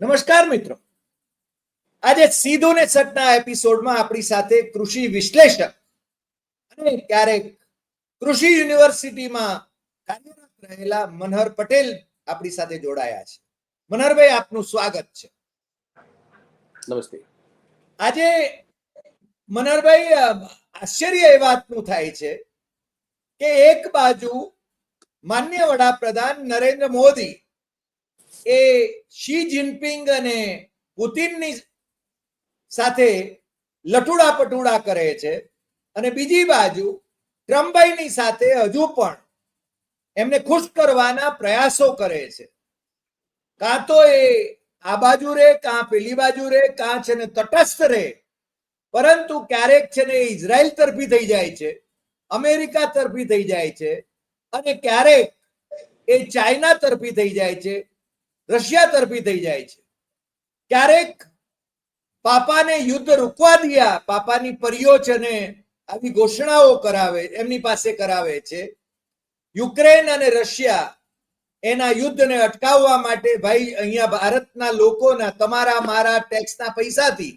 નમસ્કાર મિત્રો, આજે સીધું ને સટના એપિસોડમાં આપણી સાથે કૃષિ વિશ્લેષક અને ક્યારેક કૃષિ યુનિવર્સિટીમાં કાર્યરત રહેલા મનહર પટેલ આપણી સાથે જોડાયા છે. મનહરભાઈ, આપનું સ્વાગત છે. નમસ્તે. આજે મનહરભાઈ, આશ્ચર્ય એ વાતનું થાય છે કે એક બાજુ માન્ય વડાપ્રધાન નરેન્દ્ર મોદી એ શી જિનપિંગ અને પુતિનની સાથે લટુડા પટુડા કરે છે, અને બીજી બાજુ ટ્રમ્પભાઈની સાથે હજુ પણ એમને ખુશ કરવાના પ્રયાસો કરે છે. કાં તો એ આ બાજુ રે, કાં પેલી બાજુ રે, કાં છે ને તટસ્થ રે, પરંતુ ક્યારેક છે ને ઇઝરાયલ તરફી થઈ જાય છે, અમેરિકા તરફી થઈ જાય છે, અને ક્યારેક એ ચાઇના તરફી થઈ જાય છે, રશિયા તરફી થઈ જાય છે. ક્યારેક પાપાને યુદ્ધ રોકવા દિયા, પાપાની પરીઓ છે ને આવી ઘોષણાઓ કરાવે, એમની પાસે કરાવે છે. યુક્રેન અને રશિયા એના યુદ્ધને અટકાવવા માટે ભાઈ અહીંયા ભારતના લોકોના, તમારા મારા ટેક્સના પૈસાથી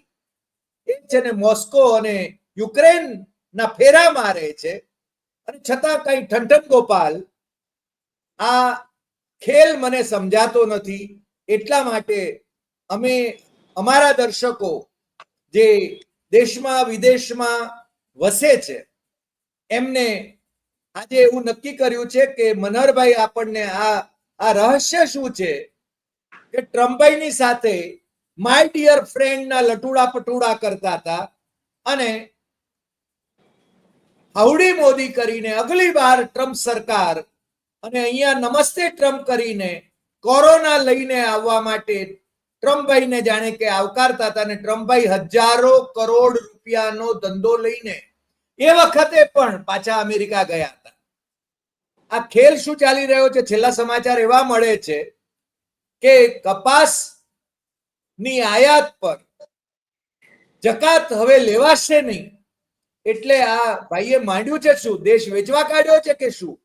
એ છે ને મોસ્કો અને યુક્રેનના ફેરા મારે છે. અને છતાં કઈ ઠંઠન ગોપાલ આ ખેલ મને સમજાતો નથી. એટલા માટે અમે અમારા દર્શકો જે દેશમાં વિદેશમાં વસે છે એમને આજે એવું નક્કી કર્યું છે કે મનહરભાઈ આપણને આ રહસ્ય શું છે કે ટ્રમ્પભાઈની સાથે માય ડિયર ફ્રેન્ડના લટુડા પટુડા કરતા હતા, અને હાઉડી મોદી કરીને અગલી બાર ટ્રમ્પ સરકાર અને અહીંયા નમસ્તે ટ્રમ્પ કરીને કોરોના લઈને આવવા માટે ટ્રમ્પભાઈને જાણે કે આવકારતા હતા. અને ટ્રમ્પભાઈ હજારો કરોડ રૂપિયાનો ધંધો લઈને એ વખતે પણ પાછા અમેરિકા ગયા હતા. આ ખેલ શું ચાલી રહ્યો છે? છેલ્લા સમાચાર એવા મળે છે કે કપાસની આયાત પર જકાત હવે લેવાશે નહીં. એટલે આ ભાઈએ માંડ્યું છે શું? દેશ વેચવા કાઢ્યો છે કે શું?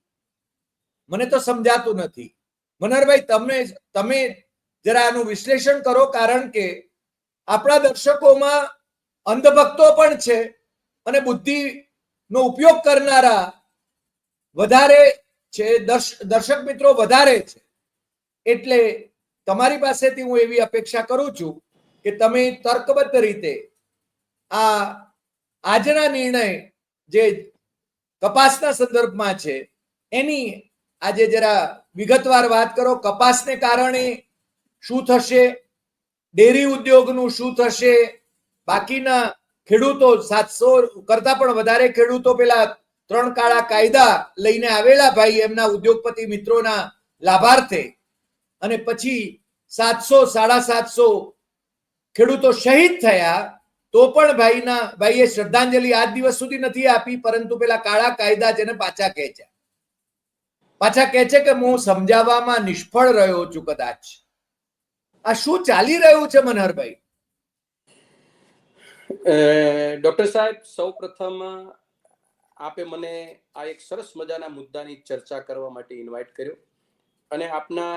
મને તો સમજાતું નથી. મનહરભાઈ, તમે જરા આનું વિશ્લેષણ કરો, કારણ કે આપણા દર્શકોમાં અંધભક્તો પણ છે અને બુદ્ધિનો ઉપયોગ કરનારા વધારે છે, દર્શક મિત્રો વધારે છે. એટલે તમારી પાસેથી હું એવી અપેક્ષા કરું છું કે તમે તર્કબદ્ધ રીતે આજના નિર્ણય જે કપાસના સંદર્ભમાં છે એની આજે જરા વિગતવાર વાત કરો. કપાસને કારણે શું થશે? ડેરી ઉદ્યોગનું શું થશે? બાકીના ખેડૂતો 700 કરતા પણ વધારે ખેડૂતો પેલા 3 કાળા કાયદા લઈને આવેલા ભાઈ, એમના ઉદ્યોગપતિ મિત્રોના લાભાર્થે, અને પછી 700 750 ખેડૂતો શહીદ થયા, તો પણ ભાઈએ શ્રદ્ધાંજલિ આજ દિવસ સુધી નથી આપી. પરંતુ પેલા કાળા કાયદા જેને પાછા કહે છે કે હું સમજાવવામાં નિષ્ફળ રહ્યો છું કદાચ. આ શું ચાલી રહ્યું છે મનહરભાઈ? ડોક્ટર સાહેબ, સૌ પ્રથમ આપે મને આ એક સરસ મજાના મુદ્દાની ચર્ચા કરવા માટે ઇન્વાઇટ કર્યો, અને આપના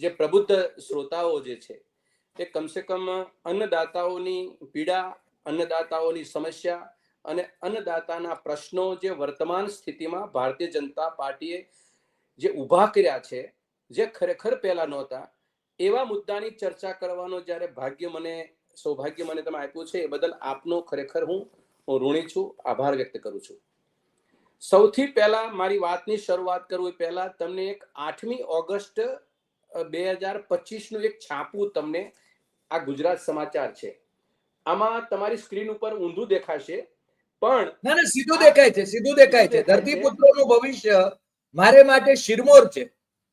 જે પ્રબુદ્ધ શ્રોતાઓ જે છે તે કમસે કમ અન્નદાતાઓની પીડા, અન્નદાતાઓની સમસ્યા અને અન્નદાતાના પ્રશ્નો જે વર્તમાન સ્થિતિમાં ભારતીય જનતા પાર્ટીએ જે ઊભા કર્યા છે, જે ખરેખર પહેલા નહોતા, એવા મુદ્દાની ચર્ચા કરવાનો જ્યારે સૌભાગ્ય મને તમે આપ્યું છે, એ બદલ આપનો ખરેખર હું ઋણી છું, આભાર વ્યક્ત કરું છું. સૌથી પહેલા મારી વાતની શરૂઆત કરું એ પહેલા તમને એક 8મી ઓગસ્ટ 2025 નું એક છાપું તમને આ ગુજરાત સમાચાર છે. આમાં તમારી સ્ક્રીન ઉપર ઊંધું દેખાશે, પણ ના, સીધું દેખાય છે, સીધું દેખાય છે. ધરતીપુત્રોનું ભવિષ્ય મારે માટે શિરમોર છે.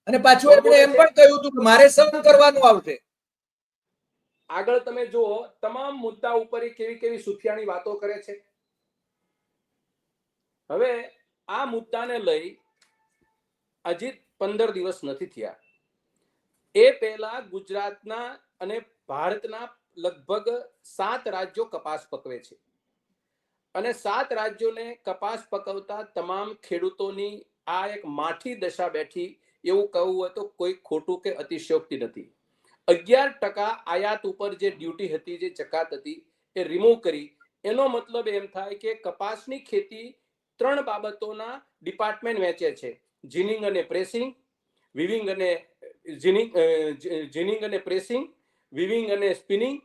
અને પાછું આપણે એમ પણ કહ્યું હતું કે મારે સહન કરવાનું આવશે. આગળ તમે જુઓ, તમામ મુદ્દા ઉપર કેવી કેવી સુફિયાની વાતો કરે છે. હવે આ મુદ્દાને લઈ હજી 15 દિવસ નથી થયા. એ પહેલા ગુજરાતના અને ભારતના લગભગ 7 રાજ્યો કપાસ પકવે છે, અને 7 રાજ્યોને કપાસ પકવતા તમામ ખેડૂતોની આ એક માઠી દશા બેઠી, એવું કહવું હોય તો કોઈ ખોટું કે અતિશયોક્તિ નથી. 11% આયાત ઉપર જે ડ્યુટી હતી, જે જકાત હતી, એ રિમૂવ કરી. એનો મતલબ એમ થાય કે કપાસની ખેતી 3 બાબતોના ડિપાર્ટમેન્ટ વેચે છે: જીનિંગ અને પ્રેસિંગ, વિવિંગ અને જીનિંગ અને પ્રેસિંગ, વિવિંગ અને સ્પિનિંગ,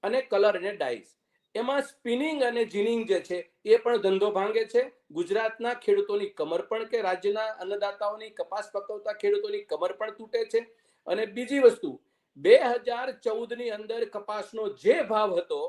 અને કલર અને ડાઈસ. એમાં સ્પિનિંગ અને જીનિંગ જે છે એ પણ ધંધો ભાંગે છે. ગુજરાતના ખેડૂતોની કમર પણ, કે રાજ્યના અન્નદાતાઓની, કપાસ પકવતા ખેડૂતોની કમર પણ તૂટે છે. અને બીજી વસ્તુ, 2014ની અંદર કપાસનો જે ભાવ હતો,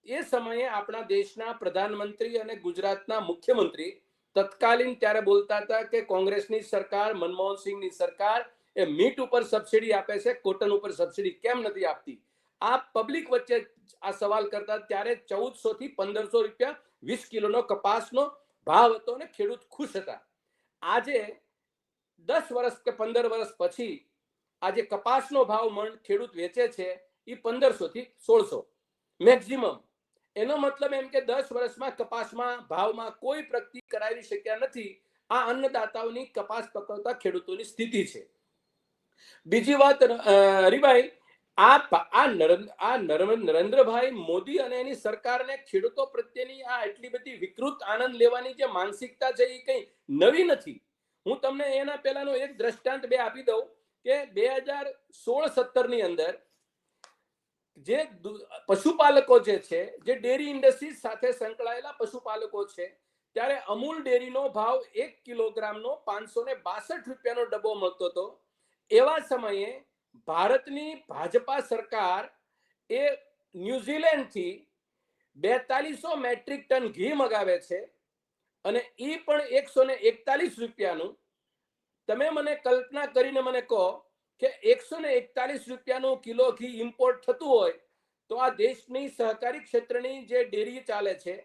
એ સમયે આપણા દેશના પ્રધાનમંત્રી અને ગુજરાતના મુખ્યમંત્રી તત્કાલીન ત્યારે બોલતા હતા કે કોંગ્રેસની સરકાર, મનમોહનસિંહની સરકાર એ મીટ ઉપર સબસિડી આપે છે, કોટન ઉપર સબસિડી કેમ નથી આપતી? આ પબ્લિક વચ્ચે આ સવાલ કરતા ત્યારે 1400 થી 1500 રૂપિયા 20 કિલોનો કપાસનો ભાવ હતો અને ખેડૂત ખુશ હતા. આજે 10 વર્ષ કે 15 વર્ષ પછી આજે કપાસનો ભાવ મણ ખેડૂત વેચે છે એ 1500 થી 1600 મેક્સિમમ. એનો મતલબ એમ કે 10 વર્ષમાં કપાસમાં ભાવમાં કોઈ પ્રગતિ કરાવી શક્યા નથી. આ અન્નદાતાઓની, કપાસ પકવતા ખેડૂતોની સ્થિતિ છે. બીજી વાત, હરિભાઈ, નરેન્દ્રભાઈ મોદી અને એની સરકારને ખેડૂતો પ્રત્યેની આ એટલી બધી વિકૃત આનંદ લેવાની જે માનસિકતા છે એ કઈ નવી નથી. હું તમને એના પહેલાનો એક દ્રષ્ટાંત બે આપી દઉં કે 2016-17ની અંદર જે પશુપાલકો જે છે, જે ડેરી ઇન્ડસ્ટ્રી સાથે સંકળાયેલા પશુપાલકો છે, ત્યારે અમૂલ ડેરીનો ભાવ 1 કિલોગ્રામનો 562 રૂપિયાનો ડબ્બો મળતો હતો. એવા સમયે ભારતની ભાજપા સરકાર એ ન્યુઝીલેન્ડથી 4200 મેટ્રિક ટન ઘી મગાવે છે અને એ પણ 141 રૂપિયાનું. તમે મને કલ્પના કરીને મને કહો કે 141 રૂપિયાનું કિલો ઘી ઇમ્પોર્ટ થતું હોય તો આ દેશની સહકારી ક્ષેત્રની જે ડેરી ચાલે છે,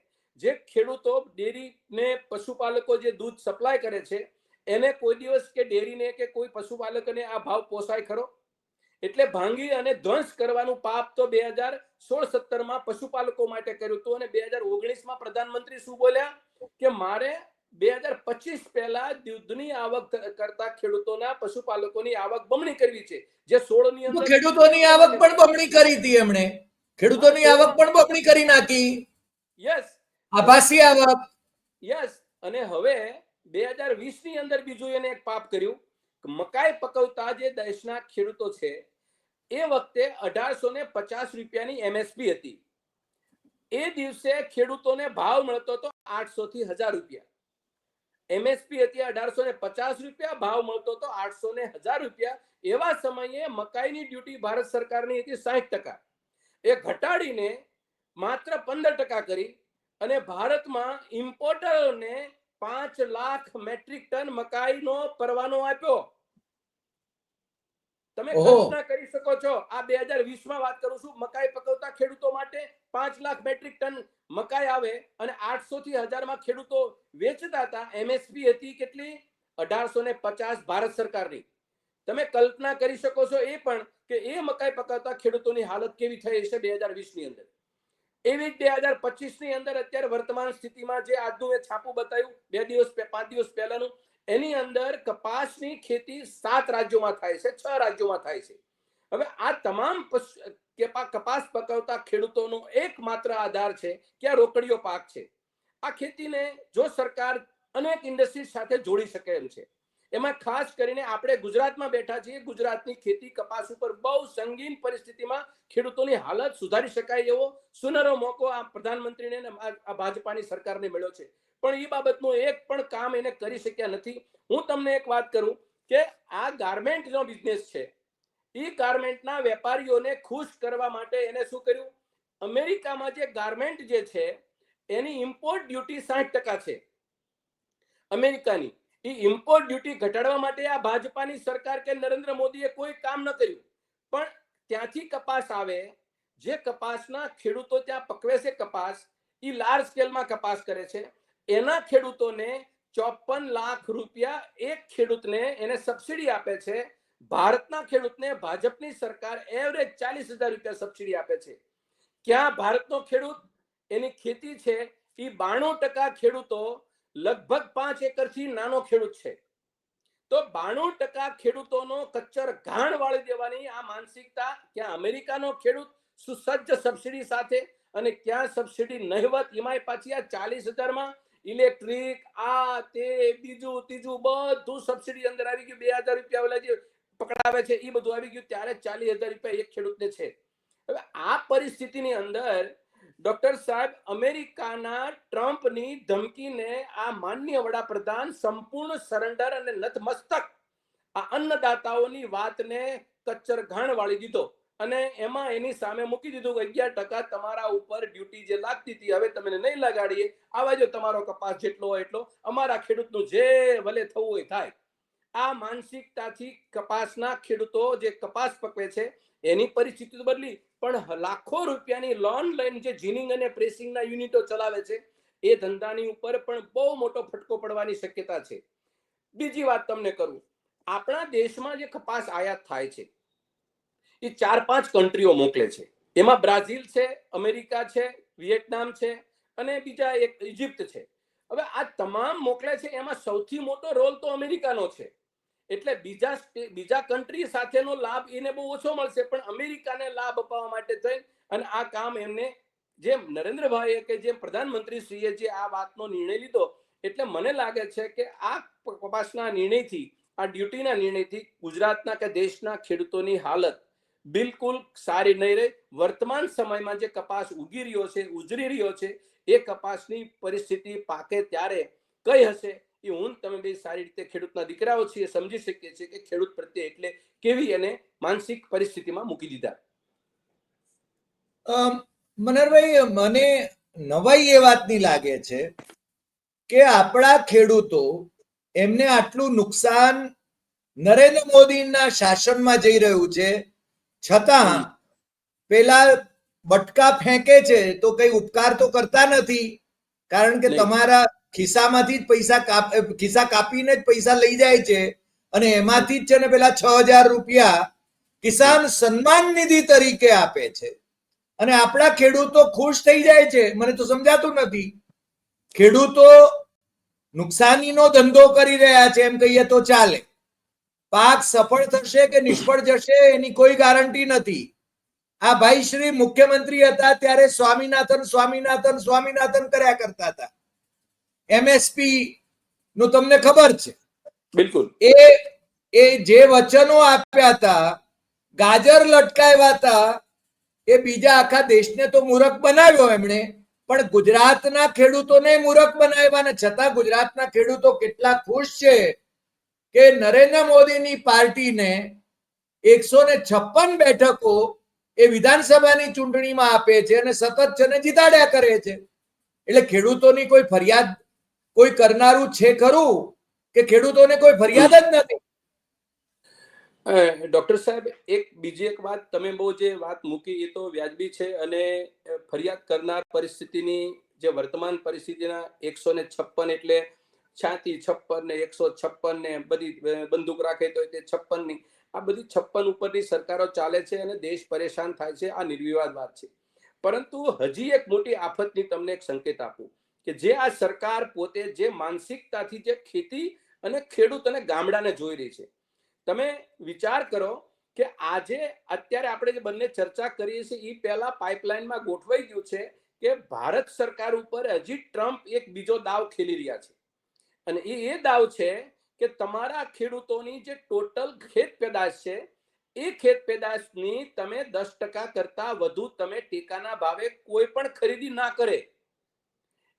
જે ખેડૂતો, ડેરીને પશુપાલકો જે દૂધ સપ્લાય કરે છે, એને કોઈ દિવસ કે ડેરીને કે કોઈ પશુપાલકને આ ભાવ પોસાય ખરો? એટલે ભાંગી અને ધ્વંસ કરવાનું પાપ તો 2016-17માં પશુપાલકો માટે કર્યું હતું. અને 2019માં પ્રધાનમંત્રી શું બોલ્યા કે મારે 2025 પહેલા દૂધની આવક કરતા ખેડૂતોના, પશુપાલકોની આવક બમણી કરવી છે. જે 16ની અંદર ખેડૂતોની આવક પણ બમણી કરી હતી એમણે. ખેડૂતોની આવક પણ બમણી કરી નાખી. યસ, આભાસી આવક. યસ. અને હવે 2020ની અંદર બીજું એને એક પાપ કર્યું. મકાઈ પકવતા જે દેશના ખેડૂતો છે, એ વખતે 1850 રૂપિયાની એમએસપી હતી. એ દિવસે ખેડૂતોને ભાવ મળતો હતો 800 થી 1000 રૂપિયા. એમએસપી હતી 1850 રૂપિયા, ભાવ મળતો હતો 800 ને 1000 રૂપિયા. એવા સમયે મકાઈની ડ્યુટી ભારત સરકારની હતી 60%. એ ઘટાડીને માત્ર 15% કરી અને ભારતમાં ઇમ્પોર્ટરોને 5 લાખ મેટ્રિક ટન મકાઈનો પરવાનો આપ્યો. તમે કલ્પના કરી શકો છો, આ 2020માં વાત કરું છું, મકાઈ પકવતા ખેડૂતો માટે 5 લાખ મેટ્રિક ટન મકાઈ આવે અને 800 થી 1000માં ખેડૂતો વેચતા હતા. એમએસપી હતી કેટલી? 1850 ભારત સરકારની. તમે કલ્પના કરી શકો છો એ પણ કે એ મકાઈ પકવતા ખેડૂતોની હાલત કેવી થઈ હશે 2020ની અંદર. એવી 2025ની અંદર અત્યારે વર્તમાન સ્થિતિમાં જે આજનું એ છાપું બતાવ્યું 5 દિવસ પહેલાનું, એની અંદર કપાસની ખેતી 7 રાજ્યોમાં થાય છે, 6 રાજ્યોમાં થાય છે. હવે આ તમામ કપાસ પકવતા ખેડૂતોનો એકમાત્ર આધાર છે કે આ રોકડીયો પાક છે. આ ખેતીને જો સરકાર અનેક ઇન્ડસ્ટ્રીઝ સાથે જોડી શકે એમ છે. એમાં ખાસ કરીને આપણે ગુજરાતમાં બેઠા છીએ. ગુજરાતની ખેતી કપાસ ઉપર બહુ સંગીન પરિસ્થિતિમાં ખેડૂતોની હાલત સુધારી શકાય એવો સુનહેરો મોકો આ પ્રધાનમંત્રીને આ ભાજપાની સરકારને મળ્યો છે. પણ એ બાબતનું એક પણ કામ એને કરી શક્યા નથી. હું તમને એક વાત કરું કે આ ગાર્મેન્ટનો બિઝનેસ છે, એ ગાર્મેન્ટના વેપારીઓને ખુશ કરવા માટે એને શું કર્યું? અમેરિકામાં જે ગાર્મેન્ટ જે છે એની ઇમ્પોર્ટ ડ્યુટી 60% છે અમેરિકાની. એ ઇમ્પોર્ટ ડ્યુટી ઘટાડવા માટે આ ભાજપાની સરકાર કે નરેન્દ્ર મોદીએ કોઈ કામ ન કર્યું. પણ ત્યાંથી કપાસ આવે, જે કપાસના ખેડૂતો ત્યાં પકવે છે કપાસ, એ લાર્જ સ્કેલમાં કપાસ કરે છે. એના ખેડૂતોને 54 લાખ રૂપિયા એક ખેડૂતને એને સબસિડી આપે છે. ભારતના ખેડૂતને ભાજપની સરકાર એવરેજ 40,000 રૂપિયા સબસિડી આપે છે. ક્યાં ભારતનો ખેડૂત, એની ખેતી છે એ 92% ખેડૂતો લગભગ 5 એકરથી નાનો ખેડૂત છે. તો 92% ખેડૂતોનો કચ્ચર ઘાણ વાળી દેવાની આ માનસિકતા, ક્યાં અમેરિકાનો ખેડૂત સુસજ્જ સબસિડી સાથે અને ક્યાં સબસિડી નહિવત, એમાંય પાછી આ 40,000માં ઇલેક્ટ્રિક આ તે બીજું ત્રીજું બધું સબસિડી અંદર આવી ગયું. 2,000 રૂપિયા ઓલા જે પકડાવે છે એ બધું આવી ગયું, ત્યારે 40,000 રૂપિયા એક ખેડૂતને છે. હવે આ પરિસ્થિતિની અંદર ડોક્ટર સાહેબ, અમેરિકાના ટ્રમ્પની ધમકીને આ માનનીય વડાપ્રધાન સંપૂર્ણ સરેન્ડર અને નતમસ્તક આ અન્નદાતાઓની વાતને કચ્ચર ઘાણ વાળી દીધો અને એમાં એની સામે મૂકી દીધું કે 11% તમારા ઉપર ડ્યુટી જે લાગતી હતી હવે તમને નહીં લગાડીએ, આવા જો તમારો કપાસ જેટલો હોય એટલો, અમારા ખેડૂતનું જે ભલે થવું હોય થાય. આ માનસિકતાથી કપાસના ખેડૂતો જે કપાસ પકવે છે એની પરિસ્થિતિ બદલી, પણ લાખો રૂપિયાની લોન લઈને જે જીનિંગ અને પ્રેસિંગના યુનિટો ચલાવે છે એ ધંધાની ઉપર પણ બહુ મોટો ફટકો પડવાની શક્યતા છે. બીજી વાત તમને કરું, આપણા દેશમાં જે કપાસ આયાત થાય છે એ 4-5 કન્ટ્રીઓ મોકલે છે. એમાં બ્રાઝિલ છે, અમેરિકા છે, વિયેટનામ છે અને બીજા એક ઇજિપ્ત છે. હવે આ તમામ મોકલે છે, એમાં સૌથી મોટો રોલ તો અમેરિકાનો છે. એટલે બીજા કન્ટ્રી સાથેનો લાભ એને બહુ ઓછો મળશે, પણ અમેરિકાને લાભ અપાવવા માટે થઈ અને આ કામ એમને, જેમ નરેન્દ્રભાઈએ કે જેમ પ્રધાનમંત્રી શ્રીએ જે આ વાતનો નિર્ણય લીધો, એટલે મને લાગે છે કે આ કપાસના નિર્ણયથી, આ ડ્યુટીના નિર્ણયથી ગુજરાતના કે દેશના ખેડૂતોની હાલત બિલકુલ સારી નહીં રહે. વર્તમાન સમયમાં જે કપાસ ઉગી રહ્યો છે, ઉજરી રહ્યો છે, એ કપાસની પરિસ્થિતિ પાકે ત્યારે કઈ હશે એ હું તમે બે સારી રીતે ખેડૂતના દીકરાઓ છીએ સમજી શકીએ છીએ કે ખેડૂત પ્રત્યે એટલે કેવી એને માનસિક પરિસ્થિતિમાં મૂકી દીધા. મનહરભાઈ, મને નવાઈ એ વાતની લાગે છે કે આપણા ખેડૂતો, એમને આટલું નુકસાન નરેન્દ્ર મોદીના શાસનમાં જઈ રહ્યું છે, છતાં પેલા બટકા ફેંકે છે તો કઈ ઉપકાર તો કરતા નથી, કારણ કે તમારા ખિસ્સામાંથી જ ખિસ્સા કાપીને જ પૈસા લઈ જાય છે અને એમાંથી જ છે ને પેલા 6,000 રૂપિયા કિસાન સન્માન નિધિ તરીકે આપે છે અને આપણા ખેડૂતો ખુશ થઈ જાય છે. મને તો સમજાતું નથી. ખેડૂતો નુકસાનીનો ધંધો કરી રહ્યા છે એમ કહીએ તો ચાલે. પાક સફળ થશે કે નિષ્ફળ જશે એની કોઈ ગારંટી નથી. આ ભાઈ શ્રી મુખ્યમંત્રી હતા ત્યારે સ્વામિનાથન સ્વામિનાથન સ્વામિનાથન કર્યા કરતા હતા. એમએસપી નું તમને ખબર છે. બિલકુલ. એ જે વચનો આપ્યા હતા, ગાજર લટકાવ્યા હતા, એ બીજા આખા દેશને તો મૂર્ખ બનાવ્યો એમણે, પણ ગુજરાતના ખેડૂતોને મૂર્ખ બનાવ્યા ને છતાં ગુજરાતના ખેડૂતો કેટલા ખુશ છે કે નરેન્દ્ર મોદીની પાર્ટીને 156 બેઠકો એ વિધાનસભાની ચૂંટણીમાં આપે છે અને સતત છે ને જીતાડ્યા કરે છે. એટલે ખેડૂતોની કોઈ ફરિયાદ કોઈ કરનારું છે ખરું કે ખેડૂતોને કોઈ ફરિયાદ જ નથી? ડોક્ટર સાહેબ, બીજી એક વાત તમે બહુ જે વાત મૂકી એ તો વ્યાજબી છે અને ફરિયાદ કરનાર પરિસ્થિતિની જે વર્તમાન પરિસ્થિતિના 156 એટલે 56 ને 156 ને બધી બંદૂક રાખે તો તે 56 ની આ બધી 56 ઉપરની સરકારો ચાલે છે અને દેશ પરેશાન થાય છે. આ નિર્વિવાદ વાત છે. પરંતુ હજી એક મોટી આફતની તમને એક સંકેત આપું કે જે આ સરકાર પોતે જે માનસિકતાથી જે ખેતી અને ખેડૂત અને ગામડાને જોઈ રહી છે, તમે વિચાર કરો કે આજે અત્યારે આપણે જે બંને ચર્ચા કરીએ છીએ એ પહેલા પાઇપલાઇનમાં ગોઠવાઈ ગયું છે કે ભારત સરકાર ઉપર હજી ટ્રમ્પ એક બીજો દાવ ખેલી રહ્યા છે અને એ દાવ છે કે તમારા ખેડૂતોની જે ટોટલ ખેત પેદાશ છે એ ખેત પેદાશની તમે 10% કરતા વધુ તમે ટેકાના ભાવે કોઈ પણ ખરીદી ના કરે.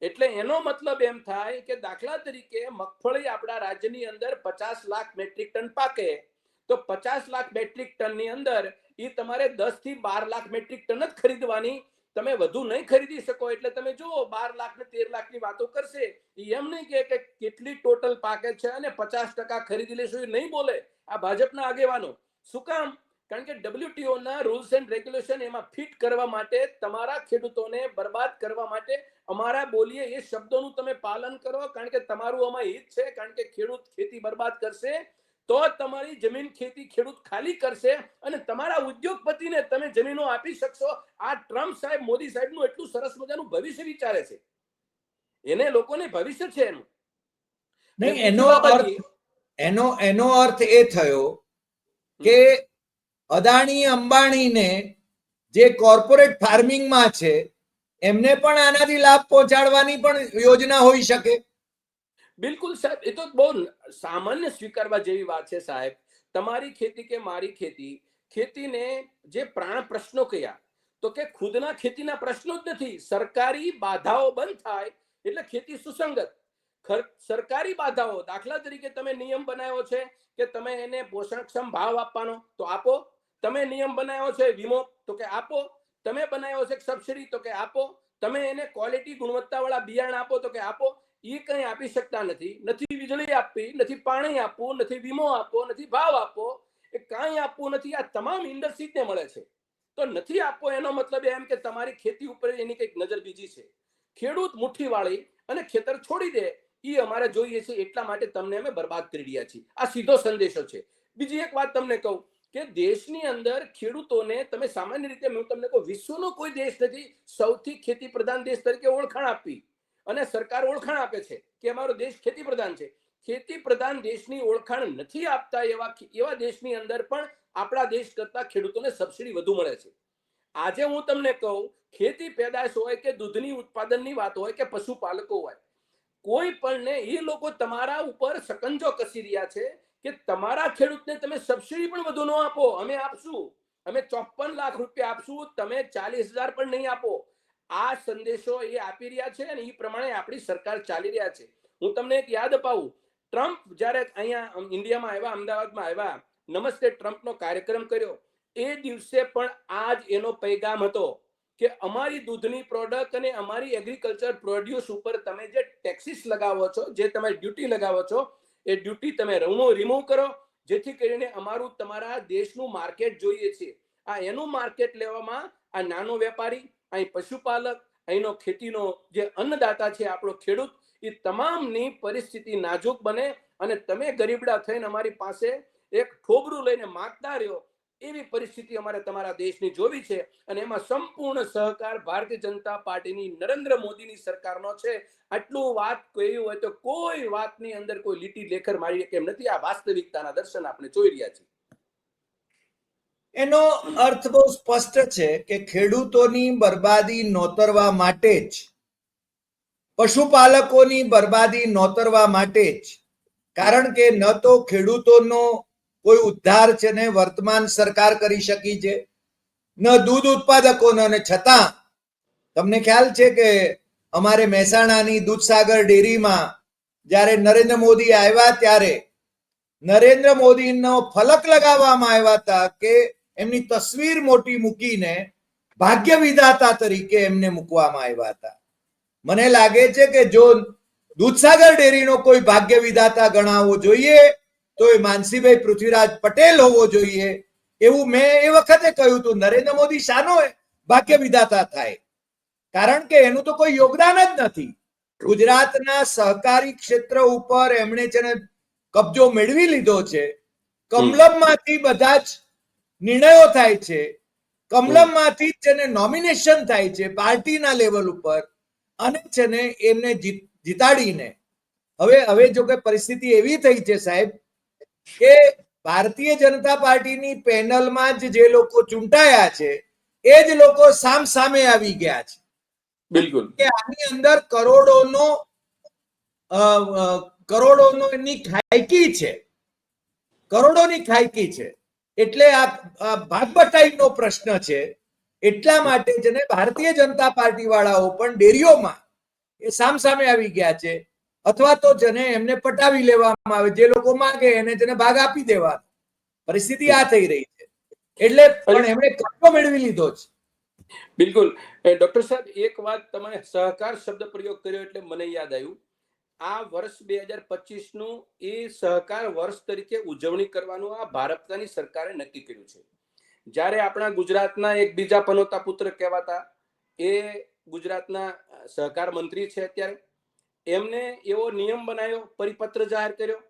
એટલે એનો મતલબ એમ થાય કે દાખલા તરીકે મગફળી આપણા રાજ્યની અંદર 50 લાખ મેટ્રિક ટન પાકે તો 50 લાખ મેટ્રિક ટનની અંદર એ તમારે 10 થી 12 લાખ મેટ્રિક ટન જ ખરીદવાની, તમે વધુ નહીં ખરીદી શકો. એટલે તમે જુઓ 12 લાખ ને 13 લાખની વાતો કરશે, એમ નહીં કે કેટલી ટોટલ પાકે છે અને 50% ખરીદી લેશું એ નહીં બોલે આ ભાજપના આગેવાનો. શું કામ? કારણ કે WTO ના રૂલ્સ એન્ડ રેગ્યુલેશન એમાં ફિટ કરવા માટે, તમારા ખેડૂતોને બરબાદ કરવા માટે અમારા બોલીએ એ શબ્દોનું તમે પાલન કરો, કારણ કે તમારું આમાં હિત છે. કારણ કે ખેડૂત ખેતી બરબાદ કરશે તો તમારી જમીન ખેતી ખેડૂત ખાલી કરશે અને તમારા ઉદ્યોગપતિને તમે જમીનો આપી શકશો. આ ટ્રમ્પ સાહેબ, મોદી સાહેબનું એટલું સરસ મજાનું ભવિષ્ય વિચારે છે, એને લોકોને ભવિષ્ય છે એનું. નહીં, એનો અર્થ એનો અર્થ એ થયો કે અદાણી અંબાણીને જે કોર્પોરેટ ફાર્મિંગમાં છે એમને પણ આનાથી લાભ પહોંચાડવાની પણ યોજના હોઈ શકે. બિલકુલ સાહેબ, એ તો બહુ સામાન્ય સ્વીકારવા જેવી વાત છે સાહેબ. તમારી ખેતી કે મારી ખેતી, ખેતીને જે પ્રાણ પ્રશ્નો કયા, તો કે ખુદના ખેતીના પ્રશ્નો જ નથી. સરકારી બાધાઓ બંધ થાય એટલે ખેતી સુસંગત. સરકારી બાધાઓ, દાખલા તરીકે તમે નિયમ બનાવ્યો છે કે તમે એને પોષણક્ષમ ભાવ આપવાનો, તો આપો. તમે નિયમ બનાવ્યો છે વીમો, તો કે આપો. તમે બનાવ્યો છે સબસિડી, તો કે આપો. તમે એને ક્વોલિટી ગુણવત્તા વાળા બિયારણ આપો, તો કે આપો. એ કઈ આપી શકતા નથી. નથી વીજળી આપવી, નથી પાણી આપવું, નથી વીમો આપવો, નથી ભાવ આપવો, એ કાંઈ આપવું નથી. આ તમામ ઇન્ડસ્ટ્રીને મળે છે. તો નથી આપવો એનો મતલબ એમ કે તમારી ખેતી ઉપર એની કંઈક નજર બીજી છે. ખેડૂત મુઠ્ઠી વાળી અને ખેતર છોડી દે, એ અમારે જોઈએ છે, એટલા માટે તમને અમે બરબાદ કરી રહ્યા છીએ. આ સીધો સંદેશો છે. બીજી એક વાત તમને કહું કે દેશની અંદર ખેડૂતોને તમે સામાન્ય રીતે, હું તમને કહું, વિશ્વનો કોઈ દેશ નથી સૌથી ખેતી પ્રધાન દેશ તરીકે ઓળખાણ આપી, અને સરકાર ઓળખાણ આપે છે કે અમારો દેશ ખેતી પ્રધાન છે. ખેતી પ્રધાન દેશની ઓળખાણ નથી આપતા એવા દેશની અંદર પણ આપણા દેશ કરતા ખેડૂતોને સબસિડી વધુ મળે છે. આજે હું તમને કહું, ખેતી પેદાશ હોય કે દૂધની ઉત્પાદનની વાત હોય કે પશુપાલકો હોય, કોઈ પણ એ લોકો તમારા ઉપર શકંજો કસી રહ્યા છે કે તમારા ખેડૂતને તમે સબસિડી પણ વધુ ન આપો. અમે આપશું, અમે 54 લાખ રૂપિયા આપશું, તમે 40,000 પણ નહીં આપો. આ સંદેશો એ આપી રહ્યા છે અને એ પ્રમાણે આપણી સરકાર ચાલી રહ્યા છે. હું તમને એક યાદ અપાવું, ટ્રમ્પ જ્યારે અહીંયા ઇન્ડિયામાં આવ્યા, અમદાવાદમાં આવ્યા, નમસ્તે ટ્રમ્પનો કાર્યક્રમ કર્યો, એ દિવસે પણ આ જ એનો પૈગામ હતો કે અમારી દૂધની પ્રોડક્ટ અને અમારી એગ્રીકલ્ચર પ્રોડ્યુસ ઉપર તમે જે ટેક્સીસ લગાવો છો, જે તમે ડ્યુટી લગાવો છો, એ ડ્યુટી તમે રિમૂવ કરો, જેથી કરીને અમારું તમારા દેશનું માર્કેટ જોઈએ છે. આ એનું માર્કેટ લેવામાં આ નાનો વેપારી, અહીં પશુપાલક, અહીંનો ખેતીનો જે અન્નદાતા છે આપણો ખેડૂત, એ તમામની પરિસ્થિતિ નાજુક બને અને તમે ગરીબડા થઈને અમારી પાસે એક ઠોબરું લઈને માગતા રહ્યો, એવી પરિસ્થિતિ અમારે તમારા દેશની જોવી છે. અને એમાં સંપૂર્ણ સહકાર ભારતીય જનતા પાર્ટીની, નરેન્દ્ર મોદીની સરકારનો છે. આટલું વાત કહ્યું હોય તો કોઈ વાતની અંદર કોઈ લીટી લેખર મારી કેમ નથી. આ વાસ્તવિકતાના દર્શન આપણે જોઈ રહ્યા છીએ. એનો અર્થ બહુ સ્પષ્ટ છે કે ખેડૂતોની બરબાદી નોતરવા માટે જ, પશુપાલકોની બરબાદી નોતરવા માટે જ, કારણ કે ન તો ખેડૂતોનો કોઈ ઉદ્ધાર છે ને વર્તમાન સરકાર કરી શકી છે, ન દૂધ ઉત્પાદકોનો. અને છતાં તમને ખ્યાલ છે કે અમારે મહેસાણાની દૂધસાગર ડેરીમાં જ્યારે નરેન્દ્ર મોદી આવ્યા ત્યારે નરેન્દ્ર મોદીનો ફલક લગાવવામાં આવ્યા હતા કે એમની તસવીર મોટી મૂકીને ભાગ્ય વિધાતા તરીકે એમને મૂકવામાં આવ્યા હતા. મને લાગે છે કે જો દૂધસાગર ડેરીનો કોઈ ભાગ્ય વિધાતા ગણાવવો જોઈએ તો એ માનસીભાઈ પૃથ્વીરાજ પટેલ હોવો જોઈએ, એવું મેં એ વખતે કહ્યું હતું. નરેન્દ્ર મોદી શાનો ભાગ્ય વિધાતા થાય? કારણ કે એનું તો કોઈ યોગદાન જ નથી. ગુજરાતના સહકારી ક્ષેત્ર ઉપર એમણે છે ને કબજો મેળવી લીધો છે. કમલમમાંથી બધા જ નિર્ણયો થાય છે, કમલમમાંથી જ છે ને નોમિનેશન થાય છે પાર્ટીના લેવલ ઉપર, અને છે ને એમને જીતાડીને હવે જો કે પરિસ્થિતિ એવી થઈ છે સાહેબ કે ભારતીય જનતા પાર્ટીની પેનલમાં જે લોકો ચૂંટાયા છે એ જ લોકો સામે આવી ગયા છે. બિલકુલ, કે આની અંદર કરોડોનો એની ખાયકી છે, કરોડોની ખાયકી છે. એટલે આ ભાગબટાઈનો પ્રશ્ન છે. એટલા માટે જ ને ભારતીય જનતા પાર્ટી વાળાઓ પણ ડેરીઓમાં એ સામે આવી ગયા છે, અથવા તો જેને એમને પટાવી લેવામાં આવે, જે લોકો માંગે એને જેને ભાગ આપી દેવાનો. પરિસ્થિતિ આ થઈ રહી છે. એટલે પણ એમણે કબજો મેળવી લીધો છે. બિલકુલ. ડોક્ટર સાહેબ, એક વાત તમે સહકાર શબ્દ પ્રયોગ કર્યો એટલે મને યાદ આવ્યું, આ વર્ષ 2025 નું એ સહકાર વર્ષ તરીકે ઉજવણી કરવાનું આ ભારતની સરકારે નક્કી કર્યું છે. જ્યારે આપણા ગુજરાતના એક બીજા પનોતા પુત્ર કહેવાતા એ ગુજરાતના સહકાર મંત્રી છે અત્યારે, એમને એવો નિયમ બનાવ્યો, પરિપત્ર જાહેર કર્યો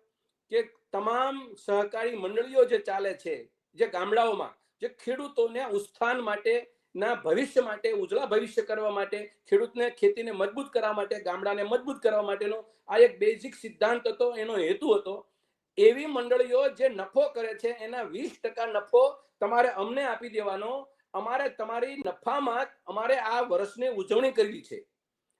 કે તમામ સહકારી મંડળીઓ જે ચાલે છે, જે ગામડાઓમાં, જે ખેડૂતોને ઉત્થાન માટે ના ભવિષ્ય માટે, ઉજળા ભવિષ્ય કરવા માટે, ખેડૂતને ખેતીને મજબૂત કરવા માટે, ગામડાને મજબૂત કરવા માટેનો આ એક બેઝિક સિદ્ધાંત હતો, એનો હેતુ હતો. એવી મંડળીઓ જે નફો કરે છે એના 20% નફો તમારે અમને આપી દેવાનો, અમારે તમારી નફામાં અમારે આ વર્ષની ઉજવણી કરવી છે,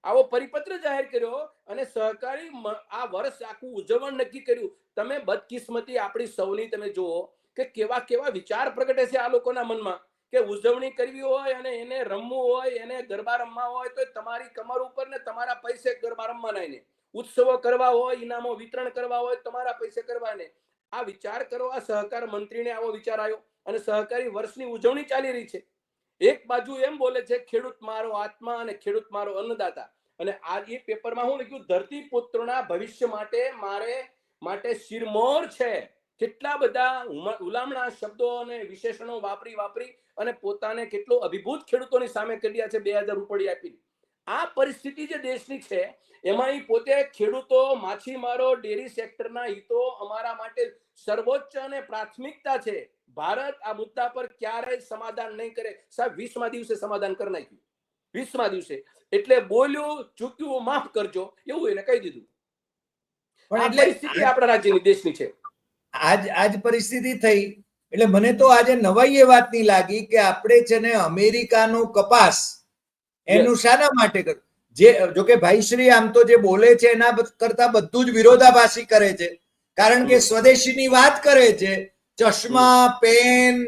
આવો પરિપત્ર જાહેર કર્યો અને સહકારી આ વર્ષ આખું ઉજવણ નક્કી કર્યું. તમે બદકિસ્મતી આપણી સૌની તમે જુઓ કે કેવા કેવા વિચાર પ્રગટે છે આ લોકોના મનમાં કે ઉજવણી કરવી હોય અને એને રમવું હોય, એને ગરબા રમવા હોય તો તમારી કમર ઉપર ને તમારા પૈસે ગરબા રમવાના, ને ઉત્સવો કરવા હોય, ઇનામો વિતરણ કરવા હોય તમારા પૈસે કરવાને. આ વિચાર કરો, આ સહકાર મંત્રીને આવો વિચાર આવ્યો અને સહકારી વર્ષની ઉજવણી ચાલી રહી છે. એક બાજુ એમ બોલે છે ખેડૂત મારો આત્મા અને ખેડૂત મારો અન્નદાતા, અને આ એ પેપરમાં હું લખ્યું ધરતીપુત્રોના ભવિષ્ય માટે શિરમોર છે. કેટલા બધા ઉલામણા શબ્દો અને વિશેષણો વાપરી અને પોતાને કેટલો અભિભૂત ખેડૂતોની સામે કર્યા છે 2000 રૂપિયા આપી. આ પરિસ્થિતિ જે દેશની છે એમાં પોતે ખેડૂતો, માછીમારો, ડેરી સેક્ટરના હિતો અમારા માટે સર્વોચ્ચ અને પ્રાથમિકતા છે. ભારત આ મુદ્દા પર ક્યારેય સમાધાન નહીં કરે. સાહેબ 20મા દિવસે સમાધાન કરી નાખ્યું, 20મા દિવસે. એટલે બોલ્યું ચૂક્યું માફ કરજો એવું એને કહી દીધું. પણ આ પરિસ્થિતિ આપણા રાજ્યની દેશની છે. આજ પરિસ્થિતિ થઈ એટલે મને તો આજે નવાઈ એ વાતની લાગી કે આપણે છે ને અમેરિકાનો કપાસ એનું શાના માટે કર, જે જોકે ભાઈશ્રી આમ તો જે બોલે છે એના કરતા બધું જ વિરોધાભાસી કરે છે, કારણ કે સ્વદેશીની વાત કરે છે. ચશ્મા, પેન,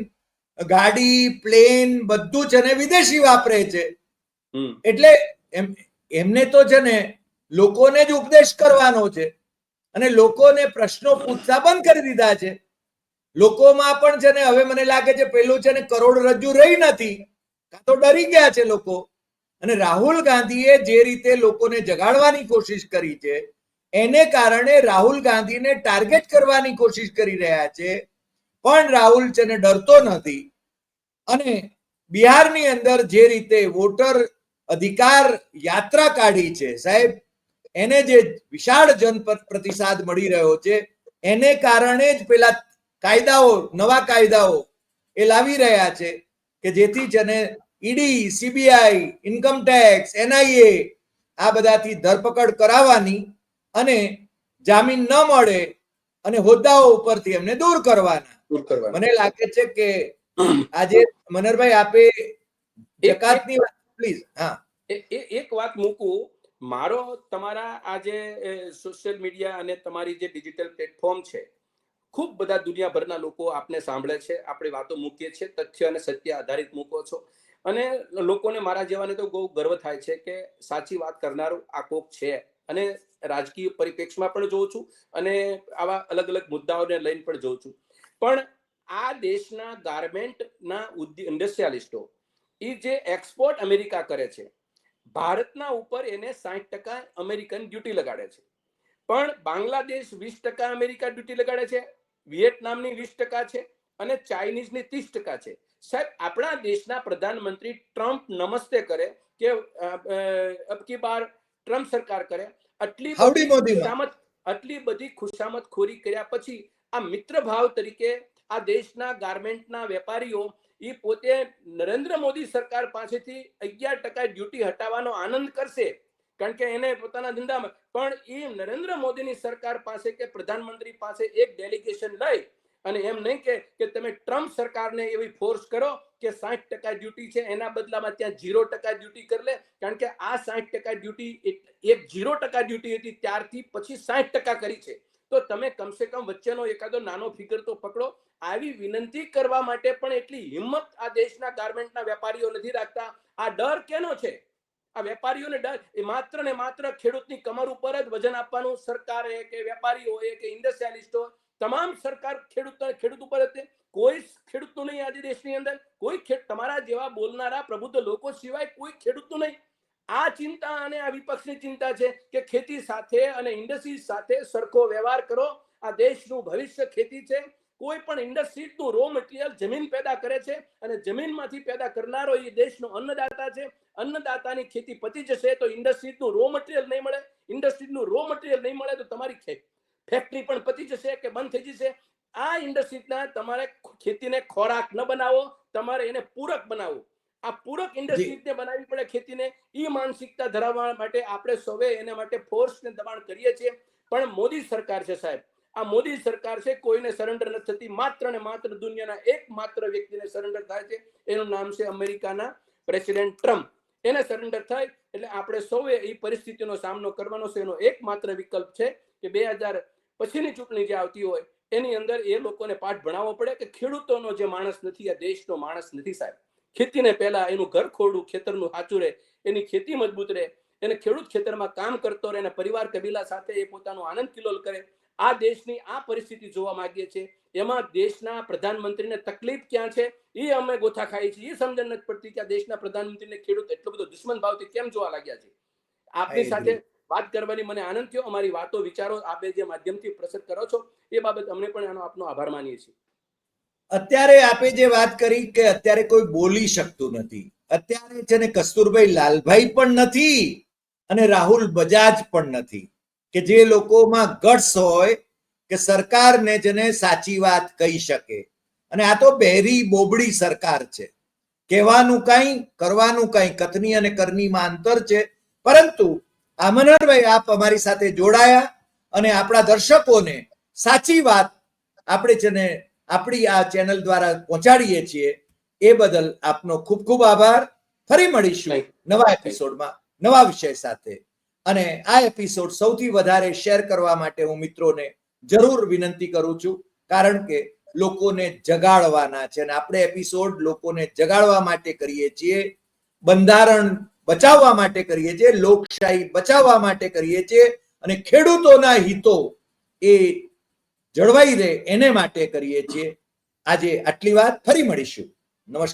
ગાડી, પ્લેન બધું છે ને વિદેશી વાપરે છે. એટલે એમને તો છે ને લોકોને જ ઉપદેશ કરવાનો છે અને લોકોને પ્રશ્નો પૂછતા બંધ કરી દીધા છે. લોકોમાં પણ છે ને હવે મને લાગે છે પેલું છે ને કરોડરજ્જુ રહી નથી, કાં તો ડરી ગયા છે લોકો. અને રાહુલ ગાંધીએ જે રીતે લોકોને જગાડવાની કોશિશ કરી છે એને કારણે રાહુલ ગાંધીને ટાર્ગેટ કરવાની કોશિશ કરી રહ્યા છે. પણ રાહુલ છે ને ડરતો નથી. અને બિહારની અંદર જે રીતે વોટર અધિકાર યાત્રા કાઢી છે સાહેબ, એને જે વિશાળ જન પ્રતિસાદ મળી રહ્યો છે એને કારણે જ પેલા કાયદાઓ, નવા કાયદાઓ એ લાવી રહ્યા છે કે જેથી જને ED, CBI, income tax, NIA આ બધાથી ધરપકડ કરાવવાની અને જામીન ન મળે અને હોદ્દાઓ ઉપરથી એમને દૂર કરવાના. મને લાગે છે કે આજે મનહરભાઈ આપે જકાતની વાત પ્લીઝ. હા, એક વાત મૂકું. મારો તમારા આ જે સોશિયલ મીડિયા અને તમારી જે ડિજિટલ પ્લેટફોર્મ છે, ખૂબ બધા દુનિયાભરના લોકો આપને સાંભળે છે, આપણે વાતો મૂકીએ છીએ, તથ્ય અને સત્ય આધારિત મૂકો છો અને લોકોને મારા જેવાને તો બહુ ગર્વ થાય છે કે સાચી વાત કરનારો આ કોક છે. અને રાજકીય પરિપ્રેક્ષમાં પણ જોઉં છું અને આવા અલગ અલગ મુદ્દાઓને લઈને પણ જોઉં છું. પણ આ દેશના ગાર્મેન્ટના ઇન્ડસ્ટ્રીયાલિસ્ટો એ જે એક્સપોર્ટ અમેરિકા કરે છે, ભારતના ઉપર એને 60% અમેરિકન ડ્યુટી લગાડે છે. પણ બાંગ્લાદેશ 20% અમેરિકા ડ્યુટી લગાડે છે, વિયેટનામની 20% છે અને ચાઇનીઝની 30% છે. સાહેબ, આપણા દેશના પ્રધાનમંત્રી ટ્રમ્પ નમસ્તે કરે કે અબકી બાર ટ્રમ્પ સરકાર કરે, આટલી બધી ખુશામત ખોરી કર્યા પછી આ મિત્ર ભાવ તરીકે આ દેશના ગાર્મેન્ટના વેપારીઓ એ પોતે નરેન્દ્ર મોદી સરકાર પાસેથી 11% ડ્યુટી હટાવવાનો આનંદ કરશે, કારણ કે એને પોતાના ધંધામાં. પણ એ નરેન્દ્ર મોદીની સરકાર પાસે કે પ્રધાનમંત્રી પાસે એક ડેલિગેશન લઈ અને એમ નહીં કે તમે ટ્રમ્પ સરકારને એવી ફોર્સ કરો કે 60% ડ્યુટી છે એના બદલામાં ત્યાં 0% ડ્યુટી કરી લે, કારણ કે આ 60% ડ્યુટી એક 0% ડ્યુટી હતી ત્યારથી પછી 60% કરી છે. તો તમે કમસે કમ વચ્ચેનો એકાદો નાનો ફિગર તો પકડો. આવી વિનંતી કરવા માટે પણ એટલી હિંમત આ દેશના ગાર્મેન્ટના વેપારીઓ નથી રાખતા. આ ડર કેનો છે? આ વેપારીઓને ડર એ માત્ર ને માત્ર ખેડૂતની કમર ઉપર જ વજન આપવાનું સરકારે કે વેપારીઓ કે ઇન્ડસ્ટ્રીયાલિસ્ટો તમામ સરકાર ખેડૂત ઉપર જ. કોઈ ખેડૂતનું નહીં આજે દેશની અંદર, કોઈ તમારા જેવા બોલનારા પ્રબુદ્ધ લોકો સિવાય કોઈ ખેડૂતનું નહીં. આ ચિંતા અને આ વિપક્ષની ચિંતા છે કે ખેતી સાથે અને ઇન્ડસ્ટ્રી સાથે સરખો વ્યવહાર કરો. આ દેશનું ભવિષ્ય ખેતી છે. કોઈ પણ ઇન્ડસ્ટ્રીનું રો મટીરિયલ જમીન પેદા કરે છે અને જમીનમાંથી પેદા કરનારો એ દેશનો અન્નદાતા છે. અન્નદાતાની ખેતી પતી જશે તો ઇન્ડસ્ટ્રીનું રો મટીરિયલ નહીં મળે. ઇન્ડસ્ટ્રીનું રો મટીરિયલ નહીં મળે તો તમારી ફેક્ટરી પણ પતી જશે કે બંધ થઈ જશે. આ ઇન્ડસ્ટ્રીના તમારે ખેતીને ખોરાક ન બનાવો, તમારે એને પૂરક બનાવો. આ પૂરક ઇન્ડસ્ટ્રીને બનાવવી પડે ખેતીને. એ માનસિકતા ધરાવવા માટે આપણે સૌએ એના માટે ફોર્સ ને દબાણ કરીએ છીએ. પણ મોદી સરકાર છે સાહેબ, આ મોદી સરકાર છે કોઈને સરેન્ડર નથી થતી. માત્ર ને માત્ર દુનિયાના એકમાત્ર વ્યક્તિને સરેન્ડર થાય છે, એનું નામ છે અમેરિકાના પ્રેસિડેન્ટ ટ્રમ્પ. એને સરેન્ડર થાય એટલે આપણે સૌએ એ પરિસ્થિતિનો સામનો કરવાનો છે. એનો એકમાત્ર વિકલ્પ છે કે 2000 પછીની ચૂંટણી જે આવતી હોય એની અંદર એ લોકોને પાઠ ભણાવવો પડે કે ખેડૂતોનો જે માણસ નથી, આ દેશનો માણસ નથી સાહેબ. ખેતીને પહેલા એનું ઘર ખોરડું, ખેતરનું સાચું રહે, એની ખેતી મજબૂત રહે, એને ખેડૂત ખેતરમાં કામ કરતો રહે, અને પરિવાર કબીલા સાથે એ પોતાનો આનંદ કિલોલ કરે. આ દેશની આ પરિસ્થિતિ જોવા માંગીએ છીએ. એમાં દેશના પ્રધાનમંત્રીને તકલીફ ક્યાં છે એ અમે ગોથા ખાઈએ છીએ. એ સમજણ નથી પડતી કે આ દેશના પ્રધાનમંત્રીને ખેડૂત એટલો બધો દુશ્મન ભાવથી કેમ જોવા લાગ્યા છે. આપની સાથે વાત કરવાની મને આનંદ થયો. અમારી વાતો વિચારો આપે જે માધ્યમથી પ્રસાર કરો છો એ બાબત અમને પણ આપનો આભાર માનીએ છીએ. અત્યારે આપે જે વાત કરી કે અત્યારે કોઈ બોલી શકતું નથી, અત્યારે છે ને કસ્તુરભાઈ લાલભાઈ પણ નથી અને રાહુલ બજાજ પણ નથી કે જે લોકોમાં ગટ્સ હોય કે સરકારને જેને સાચી વાત કહી શકે. અને આ તો બહેરી બોબડી સરકાર છે, કહેવાનું કઈ કરવાનું કઈ, કથની અને કરનીમાં અંતર છે. પરંતુ મનહરભાઈ આપ અમારી સાથે જોડાયા અને આપણા દર્શકોને સાચી વાત આપણે છે ને આપણી આ ચેનલ દ્વારા પહોંચાડીએ છીએ એ બદલ આપનો ખૂબ ખૂબ આભાર. ફરી મળીશું નવા એપિસોડમાં નવા વિષય સાથે. અને આ એપિસોડ સૌથી વધારે શેર કરવા માટે હું મિત્રોને જરૂર વિનંતી કરું છું, કારણ કે લોકોને જગાડવાના છે અને આપણે એપિસોડ લોકોને જગાડવા માટે કરીએ છીએ, બંધારણ બચાવવા માટે કરીએ છીએ, લોકશાહી બચાવવા માટે કરીએ છીએ અને ખેડૂતોના હિતો એ જળવાઈ રહે એને માટે કરીએ છીએ. આજે આટલી વાત. ફરી મળીશું. નમસ્કાર.